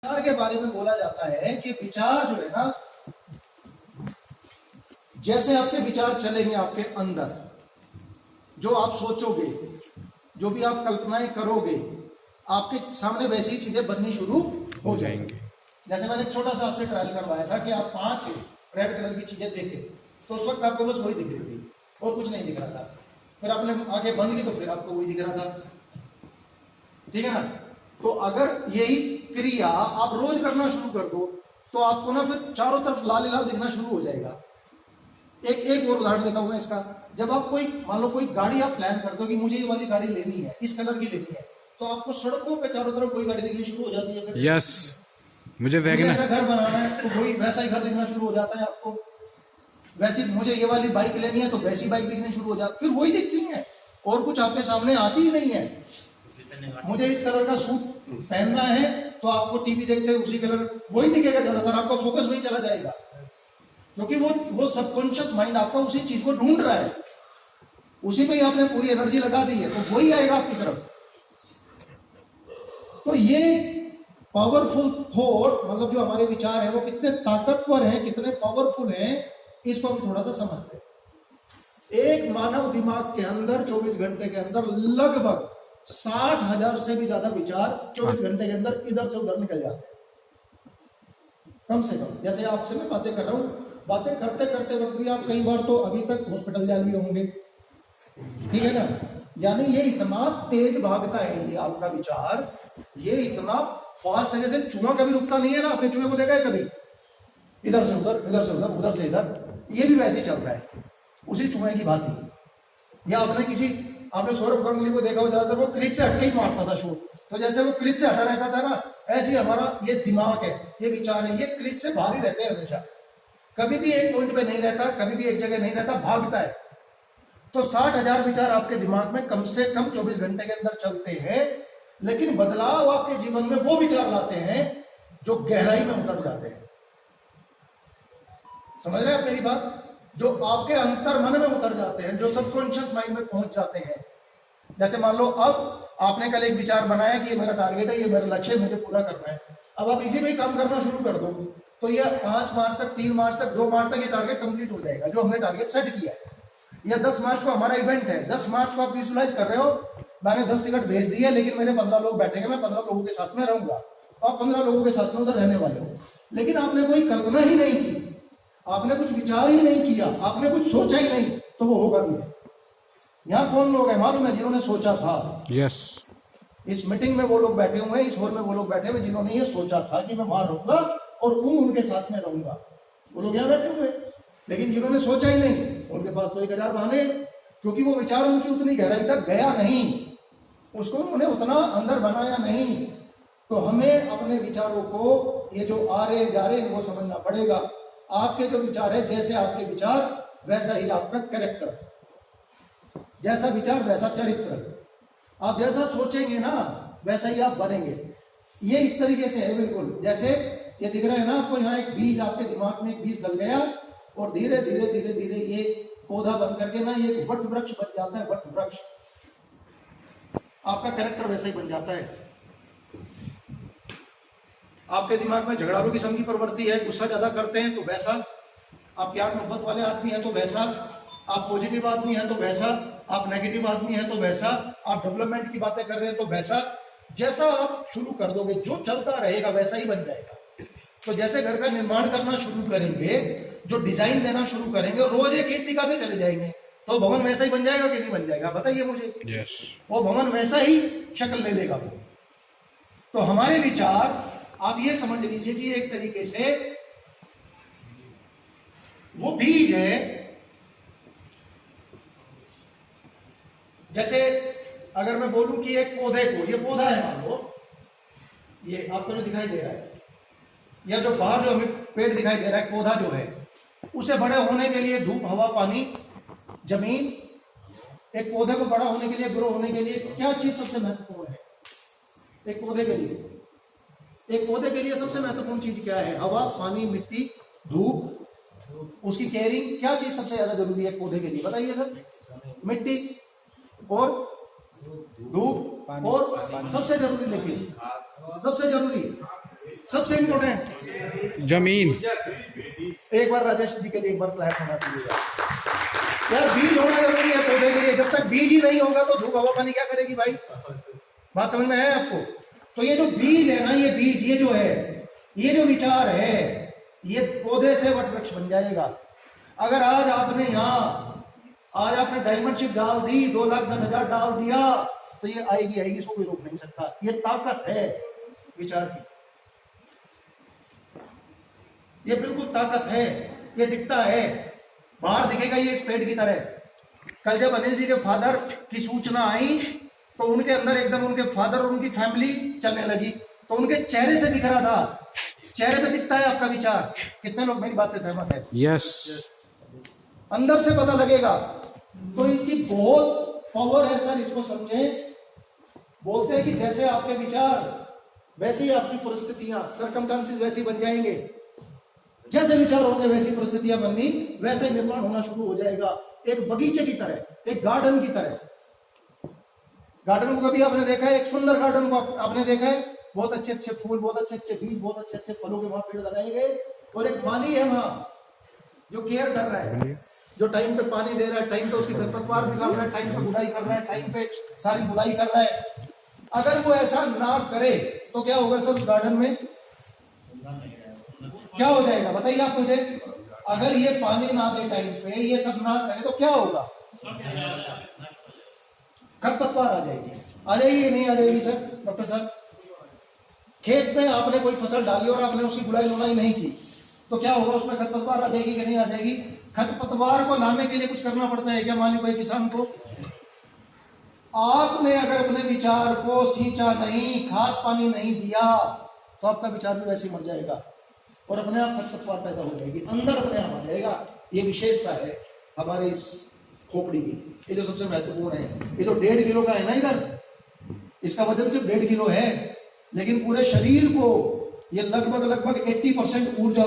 विचार के बारे में बोला जाता है कि विचार जो है ना, जैसे आपके विचार चलेंगे आपके अंदर, जो आप सोचोगे, जो भी आप कल्पनाएं करोगे, आपके सामने वैसी चीजें बननी शुरू हो जाएंगी। जैसे मैंने एक छोटा सा आपसे ट्रायल करवाया था कि आप 5 रेड कलर की चीजें देखे, तो उस वक्त आपको बस वही दिख रही थी और कुछ नहीं दिख रहा था। फिर आपने आंखें बंद की तो फिर आपको वही दिख रहा था, ठीक है ना। तो अगर यही क्रिया आप रोज करना शुरू कर दो तो आपको ना फिर चारों तरफ लाल लाल दिखना शुरू हो जाएगा। एक और उदाहरण देता हूं मैं इसका। जब आप कोई मान लो कोई गाड़ी आप प्लान करते हो कि मुझे ये वाली गाड़ी लेनी है, इस कलर की लेनी है, तो आपको सड़कों पे चारों तरफ कोई गाड़ी दिखनी शुरू हो जाती है। फिर यस, मुझे वैगनर ऐसा घर बनाना है तो वही वैसा ही घर दिखना शुरू हो जाता है आपको। वैसी मुझे ये वाली बाइक लेनी है तो वैसी बाइक दिखनी शुरू हो जाती, फिर वही दिखती है और कुछ आपके सामने आती ही नहीं है। मुझे इस कलर का सूट पहनना है तो आपको टीवी देखते उसी कलर वही दिखेगा, ज्यादातर आपका फोकस वही चला जाएगा, क्योंकि वो सबकॉन्शियस माइंड आपका उसी चीज को ढूंढ रहा है, उसी पे ही आपने पूरी एनर्जी लगा दी है, तो वही आएगा आपकी तरफ। तो ये पावरफुल थॉट, मतलब जो हमारे विचार है वो कितने ताकतवर हैं, कितने पावरफुल हैं, इसको हम थोड़ा सा समझते हैं। एक मानव दिमाग के अंदर 24 घंटे के अंदर लगभग 60,000 से भी ज्यादा विचार 24 घंटे के अंदर इधर से उधर निकल जाते हैं, कम से कम। जैसे आपसे मैं बातें कर रहा हूं, बातें करते करते वक्त भी आप कई बार तो अभी तक हॉस्पिटल जा लिए होंगे, ठीक है ना। यानी ये इतना तेज भागता है ये आपका विचार, ये इतना फास्ट है, जैसे चूहा कभी रुकता नहीं है ना। आपने चूहे को देखा है कभी? इधर से उधर, इधर से उधर, उधर से इधर, ये भी वैसे ही चल रहा है उसी चूहे की बात ही। या आपने सौरभ गांगुली को देखा हो, ज्यादातर वो क्रीज से हटके ही मारता था शॉट, तो जैसे वो क्रीज से हटा रहता था ना, ऐसे ही हमारा ये दिमाग है, ये विचार है, ये क्रीज से बाहर ही रहते हैं हमेशा, कभी भी एक पॉइंट पे नहीं रहता, कभी भी एक जगह नहीं रहता, भागता है। तो 60,000 विचार आपके दिमाग में कम से कम 24 घंटे के अंदर चलते हैं, लेकिन बदलाव आपके जीवन में वो विचार लाते हैं जो गहराई में उतर जाते हैं। समझ रहे हैं आप मेरी बात? जो आपके अंतर मन में उतर जाते हैं, जो सबकॉन्शियस माइंड में पहुंच जाते हैं। जैसे मान लो अब आपने कल एक विचार बनाया कि ये मेरा टारगेट है, ये मेरा लक्ष्य है, मुझे पूरा करना है। अब आप इसी में ही काम करना शुरू कर दो तो ये 5 मार्च तक, 3 मार्च तक, 2 मार्च तक ये टारगेट कंप्लीट हो जाएगा जो हमने टारगेट सेट किया है। या 10 मार्च को हमारा इवेंट है, 10 मार्च को आप विजुलाइज कर रहे हो, मैंने 10 टिकट भेज दी है, लेकिन मेरे 15 लोग बैठेंगे, मैं 15 लोगों के साथ में रहूंगा, तो आप 15 लोगों के साथ में उधर रहने वाले हो। लेकिन आपने कोई कल्पना ही नहीं की, आपने कुछ विचार ही नहीं किया, आपने कुछ सोचा ही नहीं, तो वो होगा भी। यहाँ कौन लोग हैं मालूम है जिन्होंने सोचा था? यस, इस मीटिंग में वो लोग बैठे हुए हैं, इस हॉल में वो लोग बैठे हुए जिन्होंने ये सोचा था कि मैं वहां रहूंगा और उनके साथ में रहूंगा, वो लोग यहाँ बैठे हुए। लेकिन जिन्होंने सोचा ही नहीं, उनके पास तो 1000 बहाने, क्योंकि वो विचार उनकी उतनी गहराई तक गया नहीं, उसको उन्होंने उतना अंदर बनाया नहीं। तो हमें अपने विचारों को, ये जो आ रहे जा रहे वो समझना पड़ेगा। आपके जो विचार है, जैसे आपके विचार वैसा ही आपका कैरेक्टर, जैसा विचार वैसा चरित्र। आप जैसा सोचेंगे ना वैसा ही आप बनेंगे। ये इस तरीके से है बिल्कुल, जैसे ये दिख रहा है ना आपको, यहाँ एक बीज, आपके दिमाग में एक बीज डल गया और धीरे धीरे धीरे धीरे ये पौधा बन करके ना ये वट वृक्ष बन जाता है, वट वृक्ष। आपका कैरेक्टर वैसा ही बन जाता है। आपके दिमाग में झगड़ालू किस्म की प्रवृत्ति है, गुस्सा ज्यादा करते हैं तो वैसा, आप प्यार मोहब्बत वाले आदमी हैं तो वैसा, आप पॉजिटिव आदमी हैं तो वैसा, आप नेगेटिव आदमी हैं तो वैसा, आप डेवलपमेंट की बातें कर रहे हैं तो वैसा। जैसा आप शुरू कर दोगे, जो चलता रहेगा वैसा ही बन जाएगा। तो जैसे घर का निर्माण करना शुरू करेंगे, जो डिजाइन देना शुरू करेंगे, रोज एक ईंट टिकाते चले जाएंगे, तो भवन वैसा ही बन जाएगा कि नहीं बन जाएगा? बताइए मुझे। यस, वो भवन वैसा ही शक्ल ले लेगा वो। तो हमारे विचार, आप ये समझ लीजिए कि एक तरीके से वो बीज है। जैसे अगर मैं बोलूं कि एक पौधे को, ये पौधा है मान लो, ये आपको जो दिखाई दे रहा है, या जो बाहर जो हमें पेड़ दिखाई दे रहा है, पौधा जो है, उसे बड़े होने के लिए धूप, हवा, पानी, जमीन, एक पौधे को बड़ा होने के लिए, ग्रो होने के लिए क्या चीज सबसे महत्वपूर्ण है? एक पौधे के लिए, एक पौधे के लिए सबसे महत्वपूर्ण चीज क्या है? हवा, पानी, मिट्टी, धूप, उसकी केयरिंग। क्या चीज सबसे ज्यादा जरूरी है पौधे के लिए? बताइए सर। मिट्टी और धूप और सबसे जरूरी, लेकिन सबसे जरूरी सबसे इंपॉर्टेंट जमीन। एक बार राजेश जी के लिए एक बार क्लैप होना चाहिए यार। बीज होना जरूरी है पौधे के लिए। जब तक बीज ही नहीं होगा तो धूप हवा पानी क्या करेगी भाई? बात समझ में आया आपको? तो ये जो बीज है ना, ये बीज, ये जो है, ये जो विचार है, ये पौधे से वट वृक्ष बन जाएगा। अगर आज आपने आज आपने डायमंड शिप डाल दी, 2,10,000 डाल दिया, तो ये आएगी आएगी, इसको कोई रोक नहीं सकता। ये ताकत है विचार की, ये बिल्कुल ताकत है। ये दिखता है, बाहर दिखेगा ये इस पेड़ की तरह। कल जब अनिल जी के फादर की सूचना आई तो उनके अंदर एकदम उनके फादर और उनकी फैमिली चलने लगी, तो उनके चेहरे से दिख रहा था। चेहरे पे दिखता है आपका विचार। कितने लोग मेरी बात से सहमत है? यस। अंदर से पता लगेगा। तो इसकी बहुत पावर है सर, इसको समझें। बोलते हैं कि जैसे आपके विचार वैसे ही आपकी परिस्थितियां, सर्कमस्टेंसेस वैसी बन जाएंगे। जैसे विचार होंगे वैसी परिस्थितियां बननी, वैसे निर्माण होना शुरू हो जाएगा। एक बगीचे की तरह, एक गार्डन की तरह। गार्डन को कभी आपने देखा है? एक सुंदर गार्डन को आपने देखा है? बहुत अच्छे अच्छे फूल, बहुत अच्छे अच्छे बीज, बहुत अच्छे अच्छे फलों के वहां पेड़ लगाए गए, और एक माली है वहां जो केयर कर रहा है, जो टाइम पे पानी दे रहा है, टाइम पे उसकी खरपतवार निकाल रहा है, टाइम पे गुड़ाई कर रहा है, टाइम पे सारी बुलाई कर रहा है। अगर वो ऐसा ना करे तो क्या होगा सर? उस गार्डन में क्या हो जाएगा बताइए आप मुझे? अगर ये पानी ना दे टाइम पे, ये सब ना करे तो क्या होगा? खरपतवार आ जाएगी। आ जाएगी नहीं आ जाएगी सर? डॉक्टर साहब, खेत में आपने कोई फसल डाली और आपने उसकी गुड़ाई लुड़ाई नहीं की तो क्या होगा? उसमें खरपतवार आ जाएगी कि नहीं आ जाएगी? खरपतवार को लाने के लिए कुछ करना पड़ता है क्या मालिक भाई किसान को? आपने अगर अपने विचार को सींचा नहीं, खाद पानी नहीं दिया, तो आपका विचार भी वैसे ही मर जाएगा और अपने आप खरपतवार पैदा हो जाएगी, अंदर अपने आप आ जाएगा। ये विशेषता है हमारे इस खोपड़ी की। ये जो सबसे महत्वपूर्ण है, ये जो 1.5 किलो का है ना इधर, इसका वजन सिर्फ 1.5 किलो है, लेकिन पूरे शरीर को ये लगभग 80% ऊर्जा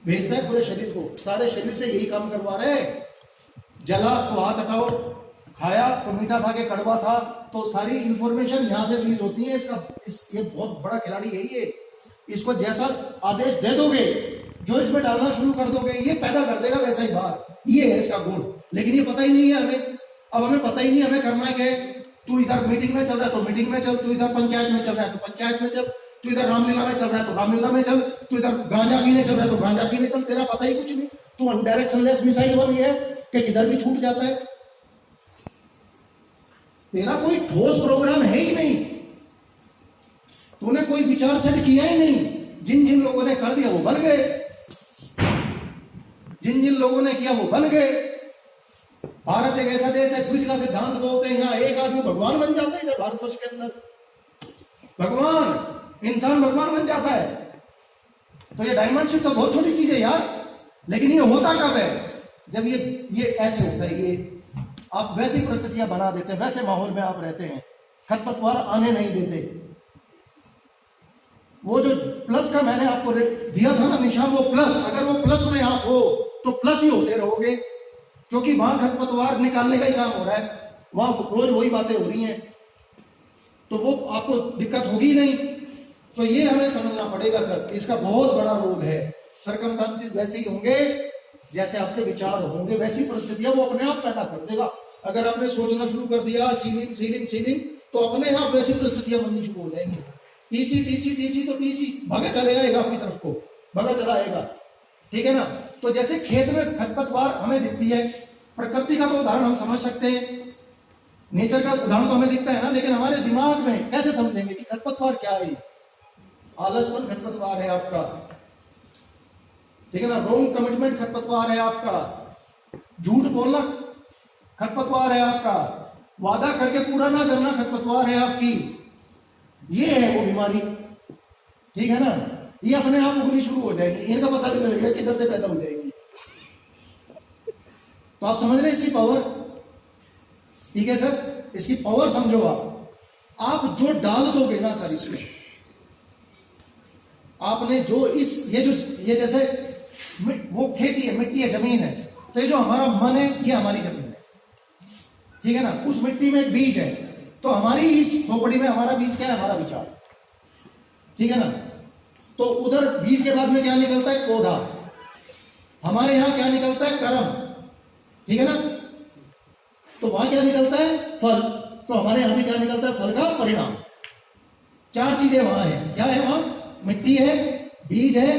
भेजता है पूरे शरीर को। सारे शरीर से यही काम करवा रहे हैं। जला तो हाथ हटाओ, खाया तो मीठा था कि कड़वा था, तो सारी इंफॉर्मेशन यहाँ से रिलीज होती है। ये बहुत बड़ा खिलाड़ी है ये। इसको जैसा आदेश दे दोगे, जो इसमें डालना शुरू कर दोगे, ये पैदा कर देगा वैसा ही बाहर। ये है इसका गुण, लेकिन ये पता ही नहीं है हमें। अब हमें पता ही नहीं हमें करना है क्या। तू इधर मीटिंग में चल रहा है तो मीटिंग में चल, तू इधर पंचायत में चल रहा है तो पंचायत में चल, तू इधर रामलीला में चल रहा है तो रामलीला में चल, तू इधर गांजा पीने चल रहा है तो गांजा पीने चल। तेरा पता ही कुछ नहीं। तू अनडायरेक्शनलेस मिसाइल बन गया है कि किधर भी छूट जाता है। तेरा कोई ठोस प्रोग्राम है ही नहीं, तूने कोई विचार सेट किया ही नहीं। जिन जिन लोगों ने कर दिया वो बन गए, जिन जिन लोगों ने किया वो बन गए। भारत एक ऐसा देश है, द्विज का सिद्धांत बोलते हैं, यहाँ एक आदमी भगवान बन जाता है। इधर भारतवर्ष के अंदर भगवान, इंसान भगवान बन जाता है। तो ये डायमंड शिप तो बहुत छोटी चीज है यार, लेकिन ये होता कब है? जब ये ऐसे होता है। ये आप वैसी परिस्थितियां बना देते हैं, वैसे माहौल में आप रहते हैं, खरपतवार आने नहीं देते। वो जो प्लस का मैंने आपको दिया था ना निशान, वो प्लस, अगर वो प्लस में आप हो तो प्लस ही होते रहोगे, क्योंकि वहां खरपतवार निकालने का ही काम हो रहा है, वहां रोज वही बातें हो रही हैं, तो वो आपको दिक्कत होगी नहीं। तो ये हमें समझना पड़ेगा सर, इसका बहुत बड़ा रोल है। सर्कमस्टेंसेस वैसे ही होंगे जैसे आपके विचार होंगे, वैसी परिस्थितियां वो अपने आप पैदा कर देगा। अगर आपने सोचना शुरू कर दिया सीलिंग सीलिंग सीलिंग, तो अपने आप वैसी परिस्थितियां बननी शुरू हो जाएंगी। टीसी टीसी टीसी तो टीसी भागा चले आएगा अपनी तरफ को, भागा चला आएगा। ठीक है ना? तो जैसे खेत में खरपतवार हमें दिखती है, प्रकृति का तो उदाहरण हम समझ सकते हैं, नेचर का उदाहरण तो हमें दिखता है ना, लेकिन हमारे दिमाग में कैसे समझेंगे कि खरपतवार क्या है? आलसपन खरपतवार है आपका, ठीक है ना? रॉन्ग कमिटमेंट खरपतवार है आपका, झूठ बोलना खरपतवार है आपका, वादा करके पूरा ना करना खरपतवार है आपकी। ये है वो बीमारी, ठीक है ना? ये अपने आप उगनी शुरू हो जाएगी, इनका पता भी नहीं लगेगा किधर से पैदा हो जाएगी। तो आप समझ रहे हैं इसकी पावर? ठीक है सर, इसकी पावर समझो। आप जो डाल दोगे ना सर इसमें, आपने जो ये जैसे वो खेती है, मिट्टी है, जमीन है, तो ये जो हमारा मन है ये हमारी जमीन है, ठीक है ना? उस मिट्टी में एक बीज है, तो हमारी इस खोपड़ी में हमारा बीज क्या है? हमारा विचार, ठीक है ना? तो उधर बीज के बाद में क्या निकलता है? पौधा। हमारे यहां क्या निकलता है? कर्म। ठीक है ना? तो वहां क्या निकलता है? फल। तो हमारे यहां भी क्या निकलता है? फल का परिणाम। चार चीजें वहां है। क्या है वहां? मिट्टी है, बीज है,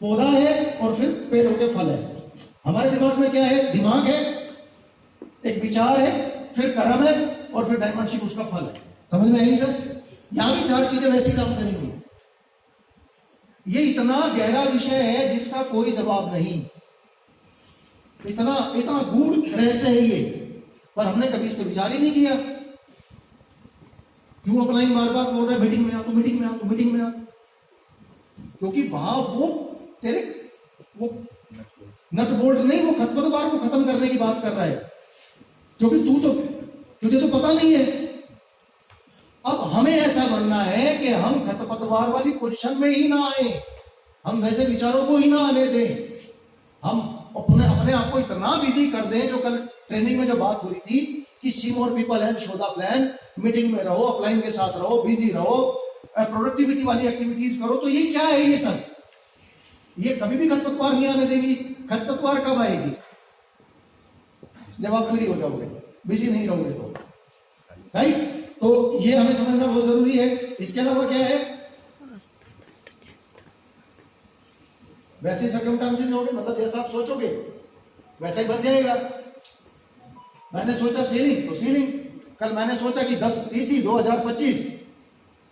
पौधा है और फिर पेड़ों के फल है। हमारे दिमाग में क्या है? दिमाग है, एक विचार है, फिर कर्म है और फिर डायमेंशन उसका फल है। समझ में आई सर? यहां भी चार चीजें वैसी काम करेंगी। ये इतना गहरा विषय है जिसका कोई जवाब नहीं। इतना इतना गूढ़ रहस्य है ये, पर हमने कभी इस पर विचार ही नहीं किया। क्यों अपलाइन बार बार बोल रहे मीटिंग में आ, तो मीटिंग में आ, तो मीटिंग में आ? क्योंकि वहां वो तेरे वो नट बोल्ट नहीं, वो खरपतवार को खत्म करने की बात कर रहा है। क्योंकि तुझे तो पता नहीं है। अब हमें ऐसा बनना है कि हम खरपतवार वाली पोजीशन में ही ना आए, हम वैसे विचारों को ही ना आने दें। हम अपने आप को इतना बिजी कर दें, जो कल ट्रेनिंग में जो बात हो रही थी कि see more people and show the plan, meeting में रहो, अपलाइन के साथ रहो, बिजी रहो, प्रोडक्टिविटी वाली एक्टिविटीज करो। तो ये क्या है? ये सब ये कभी भी खरपतवार नहीं आने देगी। खरपतवार कब आएगी? जब आप फ्री हो जाओगे, बिजी नहीं रहोगे तो। राइट? तो ये हमें समझना बहुत जरूरी है। इसके अलावा क्या है? वैसे ही सर्कमस्टेंसेस होंगे, मतलब जैसा आप सोचोगे वैसा ही बन जाएगा। मैंने सोचा सेलिंग तो सेलिंग। कल मैंने सोचा कि 10 टीसी 2025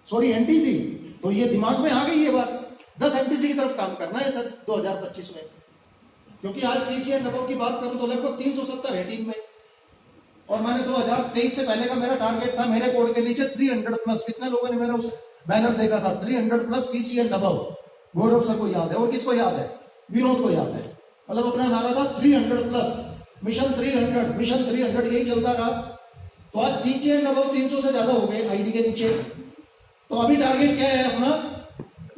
सॉरी एनटीसी, तो ये दिमाग में आ गई ये बात। 10 एनटीसी की तरफ काम करना है सर 2025 में। क्योंकि आज टीसी एंड अबव की बात करूं तो लगभग 370 है टीम में। और मैंने 2023 से पहले का मेरा टारगेट था, मेरे कोड के नीचे 300 प्लस। कितने लोगों ने मेरा उस बैनर देखा था? 300 plus TC and above. Gaurav sir को याद है, और किसको याद है? विनोद को याद है। मतलब अपना नारा था 300 प्लस, मिशन 300, मिशन 300, यही चलता रहा। तो आज टीसी एंड अबव 300 से ज्यादा हो गए आईडी के नीचे। तो अभी टारगेट क्या है अपना?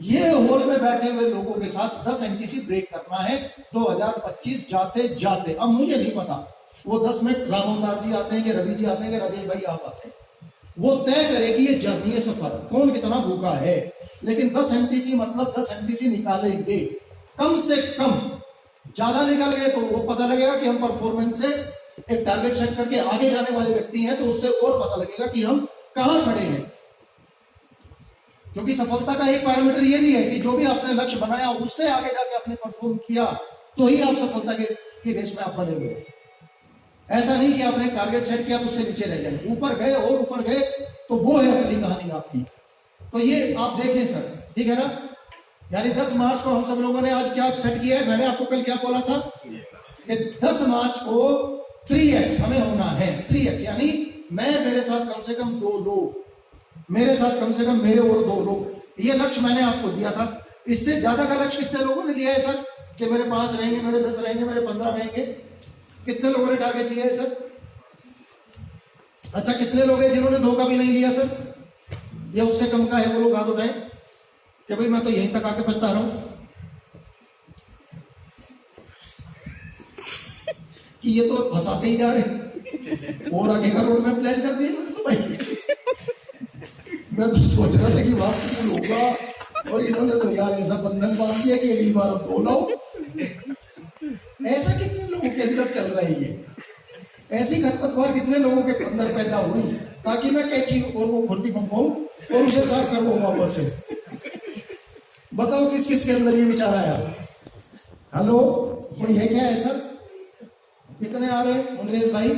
ये हॉल में बैठे हुए लोगों के साथ 10 एनटीसी ब्रेक करना है 2025 जाते जाते। अब मुझे नहीं पता वो 10 में राम अवतार जी आते हैं कि रवि जी आते हैं कि राजेश भाई आप आते हैं, वो तय करेगी ये जर्नी, ये सफर, कौन कितना भूखा है। लेकिन 10 एमटीसी मतलब 10 एमटीसी निकालेंगे कम से कम। ज्यादा निकाल गए तो वो पता लगेगा कि हम परफॉर्मेंस से एक टारगेट सेट करके आगे जाने वाले व्यक्ति हैं, तो उससे और पता लगेगा कि हम कहां खड़े हैं। क्योंकि सफलता का एक पैरामीटर ये भी है कि जो भी आपने लक्ष्य बनाया उससे आगे जाके आपने परफॉर्म किया, तो ही आप सफलता की रेस में आप बने हुए। ऐसा नहीं कि आपने टारगेट सेट किया उससे नीचे रह जाए, ऊपर गए और ऊपर गए, तो वो है असली कहानी आपकी। तो ये आप देखें सर, ठीक है ना? यानी 10 मार्च को हम सब लोगों ने आज क्या सेट किया है? मैंने आपको कल क्या बोला था कि 10 मार्च को 3x हमें होना है। 3x यानी मैं, मेरे साथ कम से कम 2 लोग, मेरे साथ कम से कम मेरे और 2 लोग, ये लक्ष्य मैंने आपको दिया था। इससे ज्यादा का लक्ष्य कितने लोगों ने लिया है सर? कि मेरे 5 रहेंगे, मेरे 10 रहेंगे, मेरे 15 रहेंगे? कितने लोगों ने टारगेट लिया है सर? अच्छा, कितने लोग हैं जिन्होंने 2 का भी नहीं लिया सर? या उससे कम का है? वो लोग हाथ उठाएं कि भाई मैं तो यहीं तक आके पछता रहा हूं कि ये तो फंसाते ही जा रहे और आगे का रोड मैप प्लान कर दिया। तो भाई मैं तो सोच रहा था कि वापस होगा, और इन्होंने तो यार ऐसा बंधन बांध दिया कि अगली बार अब 2 लाओ। ऐसा कितने लोगों के अंदर चल रही है? ऐसी खरपतवार कितने लोगों के अंदर पैदा हुई ताकि मैं कैची और वो खुरपी पंपाऊं और उसे साफ कर वापस से? बताओ किस किस के अंदर ये विचार आया? हेलो, और ये क्या है सर? कितने आ रहे हैं? अंग्रेज भाई